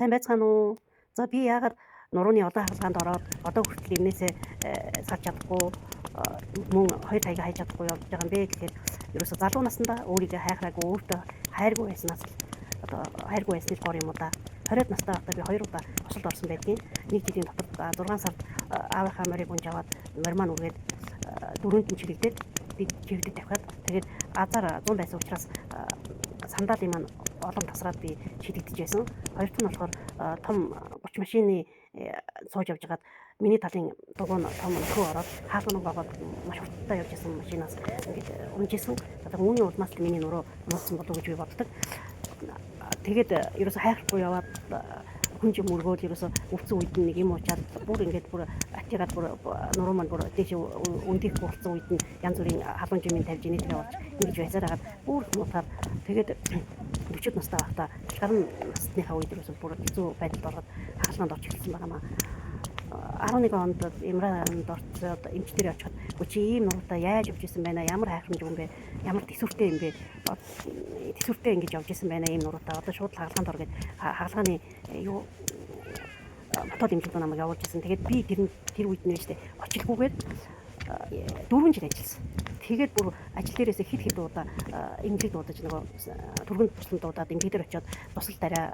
Сайн байцгаана уу? За би яагаад нурууны одоо хаалгаанд ороод одоо хүртэл ирнээсээ салж чадахгүй мөн хоёр таяга хайж чадахгүй явж байгаа юм бэ гэхээр ерөөсө залуу наснда өөрийгөө хайхраагүй өөртөө хайргүй байснаас одоо хайргүй байсны гор юм уу да. 20-д настай байхдаа би 2 удаа осолд орсон байдгийн. Нэг жилийн дотор 6 сард аавынхаа морийг унж аваад морь маань үргээд 4-нд нь чирэгдээд би чирэгдэд тавихад тэгээд азар 100 байсан учраас сандаалын маань олон тасраад би шидэгдэж байсан. Хоёрт нь болохоор том 30 машины сууж явж байгаад миний талын дугуй нь том хөө ороод хаалган гогоод маш хурдтай явж байсан машинаас ингээд унжсэн. Одоо үүний улмаас л миний нуруу муудсан болов уу гэж би боддог. Тэгээд ерөөсө хайхгүй яваад хүн юм өргөөл ерөөсө өвцөн үед нэг юм уучаад бүр ингээд бүр атигаад бүр нуруу маань бүр дээш өндөх болсон үед нь янз бүрийн халуун жимийн тавьж инээдгээ болж ингэж байсаар хагаад бүр муутаад тэгээд 40 настай байхдаа гарын насныхаа үед ерөөсө бүр хэцүү байдалд ороод хаалганд орж ирсэн байнамаа. 11 онд Имранд орцоод эмчтэр очиход чи ийм нуруутай яаж явж исэн байна, ямар хайхрамж юм бэ, ямар төсвөртэй юм бэ, төсвөртэй ингэж явж исэн байна ийм нуруутай одоо шууд хаалганд ор гэд хаалганы юу мотод эмчилж намайг явуулж исэн. Тэгээд би тэр үед нэр штэ очихгүйгээд 4 жил ажилласан. Тэгээд бүр ажил дээрээсээ хэд удаа эмнэлэг дуудаж нөгөө түргэнд туслан дуудаад эмнэлэг дээр очиод тусал дараа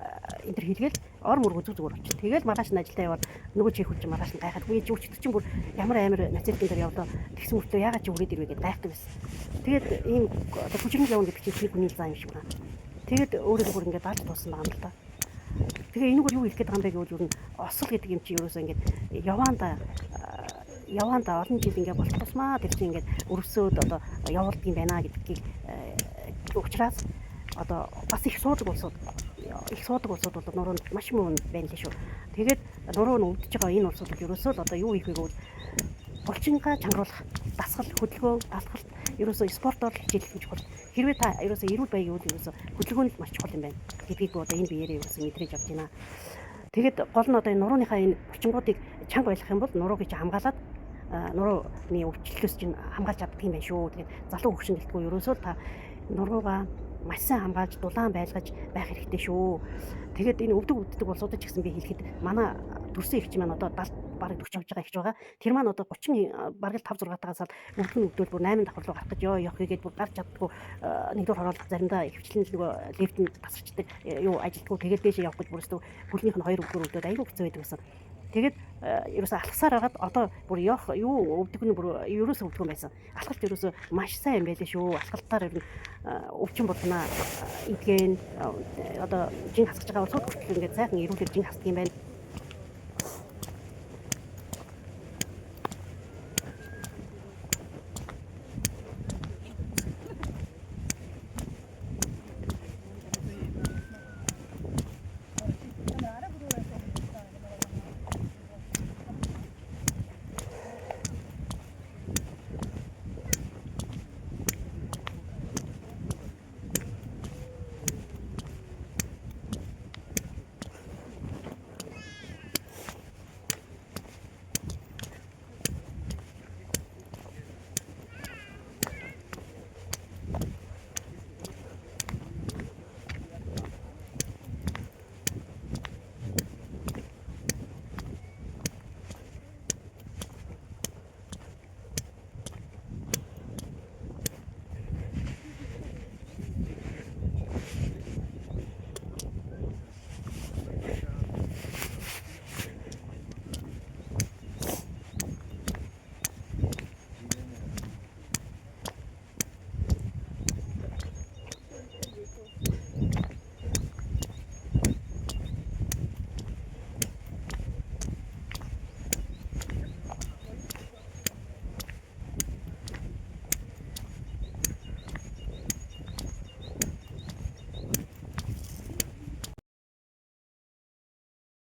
энэ төр хийлгээл ор мөр зүг зүгээр очив. Тэгээд маргааш нь ажилдаа яваад нөгөө чих хүлж маргааш нь гайхаад үгүй өчтөр чинь бүр ямар амар нацистийн дээр явлаа тэгсэн мөртлөө ягаад чи үрээд ирвэ гэдээ гайхдаг байсан. Тэгээд ийм одоо хүчрэн явна гэдэг чинь хүний зам юм шиг байна. Тэгээд өөрөө бүр ингээд дааж туусан байгаа юм л та. Тэгээ энэгээр юу хэлэх гээд байгаа юм бэ гэвэл юу н осол гэдэг юм чи ерөөсөө ингээд яваанда олон жил ингээд болох тусмаа тэр чинь ингээд өрөвсөөд одоо явуулдаг юм байна гэдгийг учраас одоо бас их суудаг улсууд бол нуруунд маш мөн байна лээ шүү. Тэгээд нуруу нь өвдөж байгаа энэ улсууд ерөөсөө л одоо юу хийх вэ гэвэл булчингаа чангаруулах, дасгал, хөдөлгөөн, талхалт ерөөсөө спортоор хичээллэх чухал. Хэрвээ та ерөөсөө эрүүл байг юу ерөөсөө хөдөлгөөн л маш чухал юм байна гэдгийг одоо энэ биеэрээ ерөөсөө мэдрэж авч байна. Тэгээд гол нь одоо энэ нурууныхаа энэ булчингуудыг чанга байлгах юм бол нурууг чи хамгаалаад нурууны өвчлөлөөс чинь хамгаалж чаддаг юм байна шүү. Тэгээд залуу хөвгшин гэлтгүй ерөөсөө та нуруугаа маш сайн хамгаалж дулаан байлгаж байх хэрэгтэй шүү. Тэгээд энэ өвдөг улсуудад ч гэсэн би хэлэхэд манай төрсөн ихч маань одоо 70 бараг 40 явж байгаа ихч байгаа. Тэр маань одоо 30 бараг 5 6 тагаас өвдөл бүр 8 давхар руу гарах гэж явах хийгээд бүр гарч чаддгүй нэгдүгээр хороолт заримдаа ихвчлэн нөгөө лифтэнд тасарчдаг юу ажилтгүй тэгээд дээшээ явах гэж бүрств хөлнийх нь 2 өдөр аягүй хэцүү байдаг байсан. Тэгээд ерөөсө алхасаар хагаад одоо бүр явах юу өвдөг нь бүр ерөөсө өвдгөн байсан. Алхалт ерөөсө маш сайн юм байлээ шүү. Алхалтаар ер нь өвчин болгоно идэгэн одоо жин хасгаж байгаа улсууд хүртэл ингээд сайхан эрүүлэр жин хасдаг юм байна.